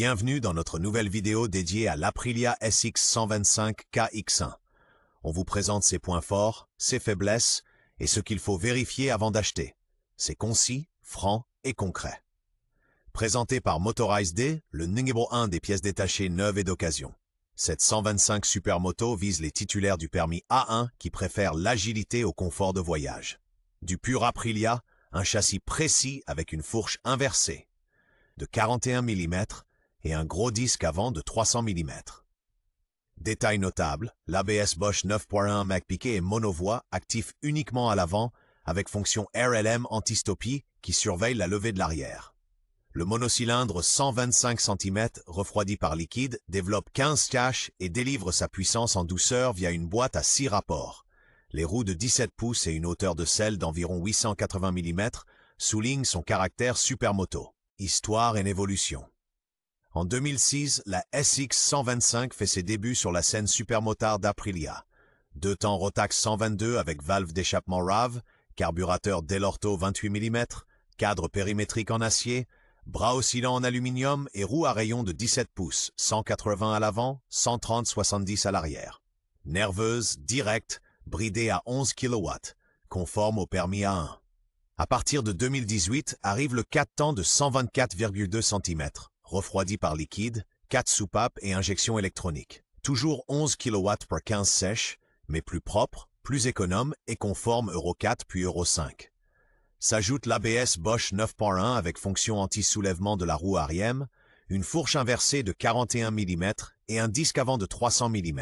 Bienvenue dans notre nouvelle vidéo dédiée à l'Aprilia SX125 KX1. On vous présente ses points forts, ses faiblesses et ce qu'il faut vérifier avant d'acheter. C'est concis, franc et concret. Présenté par Motorized, le numéro 1 des pièces détachées neuves et d'occasion. Cette 125 Supermoto vise les titulaires du permis A1 qui préfèrent l'agilité au confort de voyage. Du pur Aprilia, un châssis précis avec une fourche inversée de 41 mm et un gros disque avant de 300 mm. Détail notable, l'ABS Bosch 9.1 MAC-Piqué est monovoie, actif uniquement à l'avant, avec fonction RLM anti-stopie qui surveille la levée de l'arrière. Le monocylindre 125 cm, refroidi par liquide, développe 15 caches et délivre sa puissance en douceur via une boîte à 6 rapports. Les roues de 17 pouces et une hauteur de selle d'environ 880 mm soulignent son caractère supermoto. Histoire et évolution. En 2006, la SX125 fait ses débuts sur la scène supermotard d'Aprilia. Deux temps Rotax 122 avec valve d'échappement RAV, carburateur Dell'Orto 28 mm, cadre périmétrique en acier, bras oscillants en aluminium et roues à rayon de 17 pouces, 180 à l'avant, 130/70 à l'arrière. Nerveuse, directe, bridée à 11 kW, conforme au permis A1. À partir de 2018, arrive le 4 temps de 124,2 cm, refroidi par liquide, 4 soupapes et injection électronique. Toujours 11 kW par 15 sèches, mais plus propre, plus économe et conforme Euro 4 puis Euro 5. S'ajoute l'ABS Bosch 9.1 avec fonction anti-soulèvement de la roue arrière, une fourche inversée de 41 mm et un disque avant de 300 mm.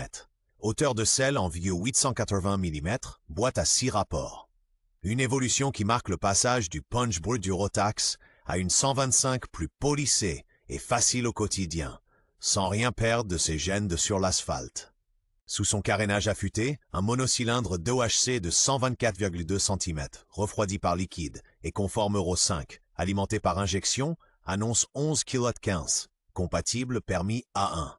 Hauteur de selle en vieux 880 mm, boîte à 6 rapports. Une évolution qui marque le passage du punch brut du Rotax à une 125 plus polissée et facile au quotidien, sans rien perdre de ses gènes de sur l'asphalte. Sous son carénage affûté, un monocylindre 2HC de 124,2 cm, refroidi par liquide et conforme Euro 5, alimenté par injection, annonce 11 kW, compatible permis A1.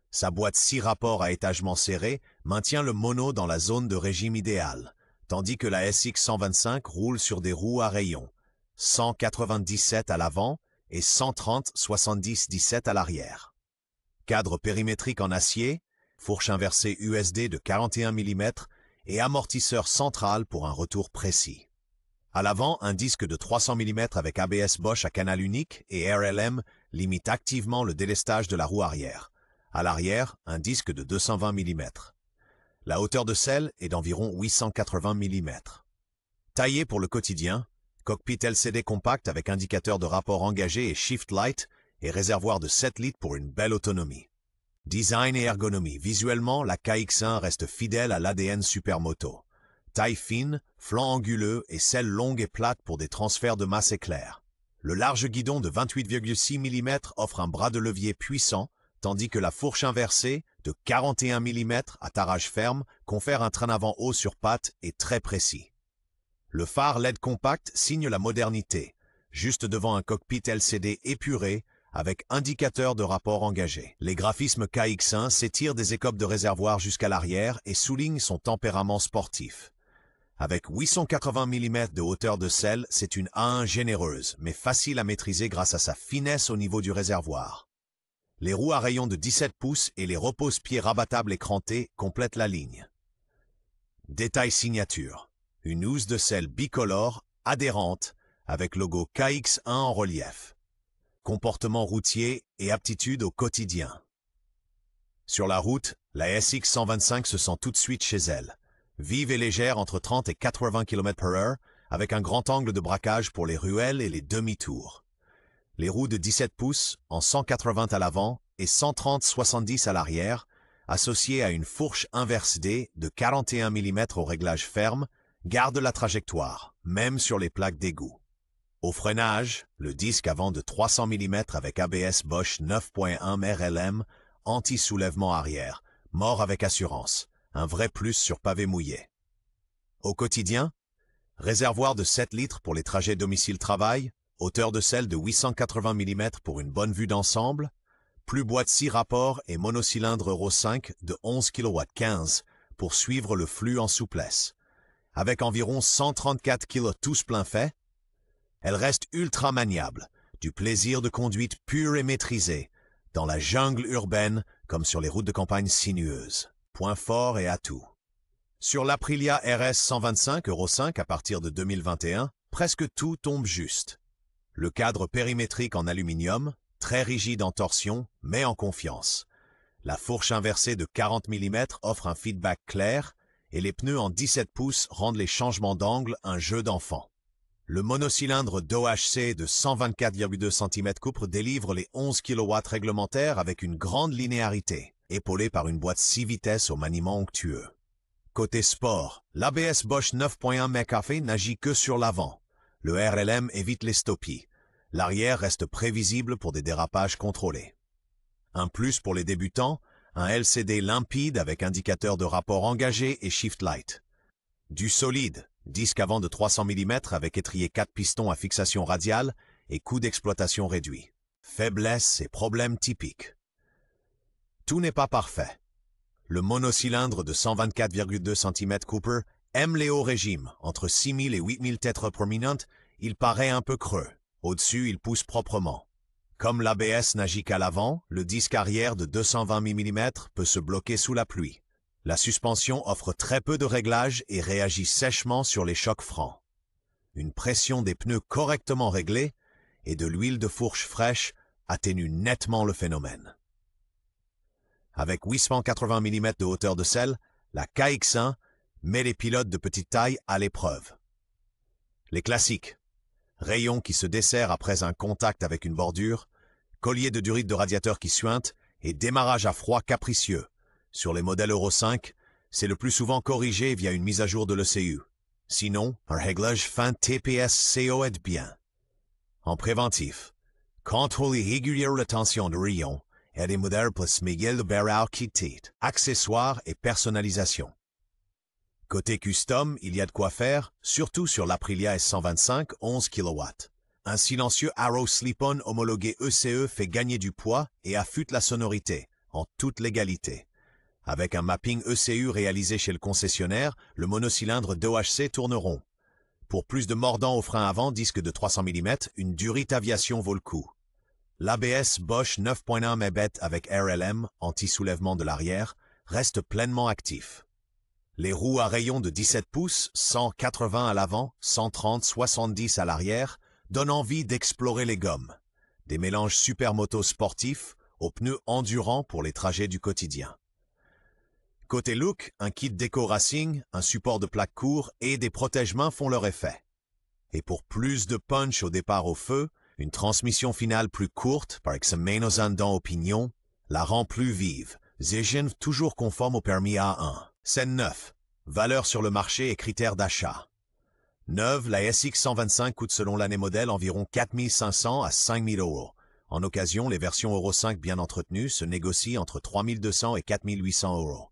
Sa boîte 6 rapports à étagement serré maintient le mono dans la zone de régime idéal, tandis que la SX125 roule sur des roues à rayons, 197 à l'avant et 130/70-17 à l'arrière. Cadre périmétrique en acier, fourche inversée USD de 41 mm et amortisseur central pour un retour précis. À l'avant, un disque de 300 mm avec ABS Bosch à canal unique et RLM limite activement le délestage de la roue arrière. À l'arrière, un disque de 220 mm. La hauteur de selle est d'environ 880 mm. Taillé pour le quotidien, cockpit LCD compact avec indicateur de rapport engagé et shift light et réservoir de 7 litres pour une belle autonomie. Design et ergonomie. Visuellement, la KX1 reste fidèle à l'ADN Supermoto. Taille fine, flanc anguleux et selle longue et plate pour des transferts de masse éclairs. Le large guidon de 28,6 mm offre un bras de levier puissant, tandis que la fourche inversée, de 41 mm à tarage ferme, confère un train avant haut sur pattes et très précis. Le phare LED compact signe la modernité, juste devant un cockpit LCD épuré, avec indicateur de rapport engagé. Les graphismes KX1 s'étirent des écopes de réservoir jusqu'à l'arrière et soulignent son tempérament sportif. Avec 880 mm de hauteur de selle, c'est une A1 généreuse, mais facile à maîtriser grâce à sa finesse au niveau du réservoir. Les roues à rayon de 17 pouces et les repose-pieds rabattables écrantés complètent la ligne. Détail signature. Une housse de selle bicolore, adhérente, avec logo KX1 en relief. Comportement routier et aptitude au quotidien. Sur la route, la SX125 se sent tout de suite chez elle. Vive et légère entre 30 et 80 km/h, avec un grand angle de braquage pour les ruelles et les demi-tours. Les roues de 17 pouces en 180 à l'avant et 130/70 à l'arrière, associées à une fourche inverse D de 41 mm au réglage ferme, gardent la trajectoire, même sur les plaques d'égout. Au freinage, le disque avant de 300 mm avec ABS Bosch 9.1 RLM, anti-soulèvement arrière, mort avec assurance, un vrai plus sur pavé mouillé. Au quotidien, réservoir de 7 litres pour les trajets domicile-travail, hauteur de selle de 880 mm pour une bonne vue d'ensemble, plus boîte 6 rapports et monocylindre Euro 5 de 11 kW 15 pour suivre le flux en souplesse. Avec environ 134 kg tous plein fait, elle reste ultra maniable, du plaisir de conduite pur et maîtrisé, dans la jungle urbaine comme sur les routes de campagne sinueuses. Points forts et atouts. Sur l'Aprilia RS 125 €5 à partir de 2021, presque tout tombe juste. Le cadre périmétrique en aluminium, très rigide en torsion, met en confiance. La fourche inversée de 40 mm offre un feedback clair et les pneus en 17 pouces rendent les changements d'angle un jeu d'enfant. Le monocylindre d'OHC de 124,2 cm3 délivre les 11 kW réglementaires avec une grande linéarité, épaulé par une boîte 6 vitesses au maniement onctueux. Côté sport, l'ABS Bosch 9.1 McAfee n'agit que sur l'avant. Le RLM évite les stoppies. L'arrière reste prévisible pour des dérapages contrôlés. Un plus pour les débutants, un LCD limpide avec indicateur de rapport engagé et shift light. Du solide, disque avant de 300 mm avec étrier 4 pistons à fixation radiale et coût d'exploitation réduit. Faiblesses et problèmes typiques. Tout n'est pas parfait. Le monocylindre de 124,2 cm3 aime les hauts régimes, entre 6000 et 8000 têtes prominentes, il paraît un peu creux. Au-dessus, il pousse proprement. Comme l'ABS n'agit qu'à l'avant, le disque arrière de 220 mm peut se bloquer sous la pluie. La suspension offre très peu de réglages et réagit sèchement sur les chocs francs. Une pression des pneus correctement réglée et de l'huile de fourche fraîche atténue nettement le phénomène. Avec 880 mm de hauteur de selle, la KX1 met les pilotes de petite taille à l'épreuve. Les classiques. Rayon qui se dessert après un contact avec une bordure, collier de durite de radiateur qui suinte et démarrage à froid capricieux. Sur les modèles Euro 5, c'est le plus souvent corrigé via une mise à jour de l'ECU. Sinon, un réglage fin TPS-CO aide bien. En préventif, contrôlez régulièrement la tension de rayon et des modèles plus Miguel de Barao Kit, accessoires et personnalisation. Côté custom, il y a de quoi faire, surtout sur l'Aprilia S125 11 kW. Un silencieux Arrow Slip-On homologué ECE fait gagner du poids et affûte la sonorité, en toute légalité. Avec un mapping ECU réalisé chez le concessionnaire, le monocylindre d'OHC tourne rond. Pour plus de mordant au frein avant, disque de 300 mm, une Durite Aviation vaut le coup. L'ABS Bosch 9.1 MBET avec RLM, anti-soulèvement de l'arrière, reste pleinement actif. Les roues à rayon de 17 pouces, 180 à l'avant, 130-70 à l'arrière, donnent envie d'explorer les gommes. Des mélanges supermoto sportifs aux pneus endurants pour les trajets du quotidien. Côté look, un kit déco racing, un support de plaque court et des protège-mains font leur effet. Et pour plus de punch au départ au feu, une transmission finale plus courte, par exemple dans Opinion, la rend plus vive. Zhejian toujours conforme au permis A1. Scène 9. Valeur sur le marché et critères d'achat. Neuve, la SX 125 coûte selon l'année modèle environ 4 500 à 5 000 €. En occasion, les versions Euro 5 bien entretenues se négocient entre 3 200 et 4 800 €.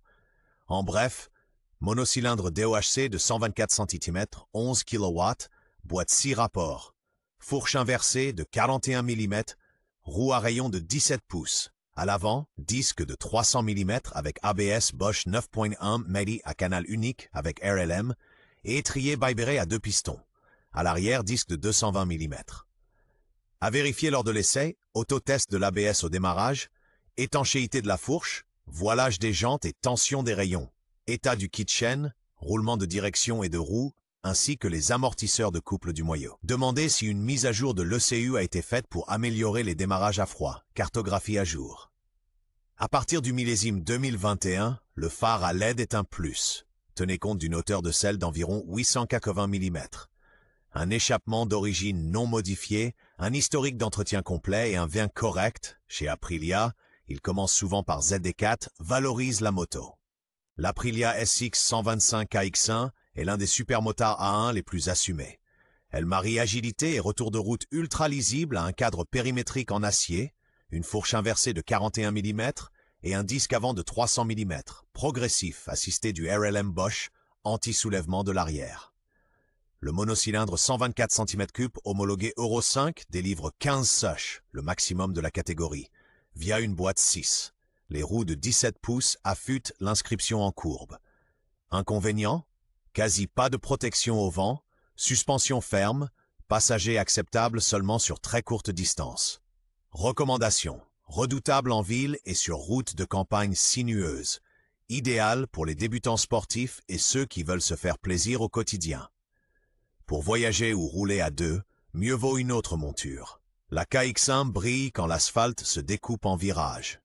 En bref, monocylindre DOHC de 124 cm, 11 kW, boîte 6 rapports, fourche inversée de 41 mm, roue à rayon de 17 pouces, à l'avant, disque de 300 mm avec ABS Bosch 9.1 MIDI à canal unique avec RLM et étrier Byberet à 2 pistons, à l'arrière, disque de 220 mm. À vérifier lors de l'essai, autotest de l'ABS au démarrage, étanchéité de la fourche, voilage des jantes et tension des rayons, état du kit chaîne, roulement de direction et de roue, ainsi que les amortisseurs de couple du moyeu. Demandez si une mise à jour de l'ECU a été faite pour améliorer les démarrages à froid, cartographie à jour. À partir du millésime 2021, le phare à LED est un plus. Tenez compte d'une hauteur de selle d'environ 880 mm. Un échappement d'origine non modifié, un historique d'entretien complet et un vin correct, chez Aprilia, il commence souvent par ZD4, valorise la moto. L'Aprilia SX 125 KX1 est l'un des supermotards A1 les plus assumés. Elle marie agilité et retour de route ultra lisible à un cadre périmétrique en acier, une fourche inversée de 41 mm et un disque avant de 300 mm, progressif assisté du RLM Bosch, anti-soulèvement de l'arrière. Le monocylindre 124 cm3 homologué Euro 5 délivre 15 sush, le maximum de la catégorie, via une boîte 6. Les roues de 17 pouces affûtent l'inscription en courbe. Inconvénient, quasi pas de protection au vent, suspension ferme, passager acceptable seulement sur très courte distance. Recommandation. redoutable en ville et sur route de campagne sinueuse, idéal pour les débutants sportifs et ceux qui veulent se faire plaisir au quotidien. Pour voyager ou rouler à deux, mieux vaut une autre monture. La KX1 brille quand l'asphalte se découpe en virages.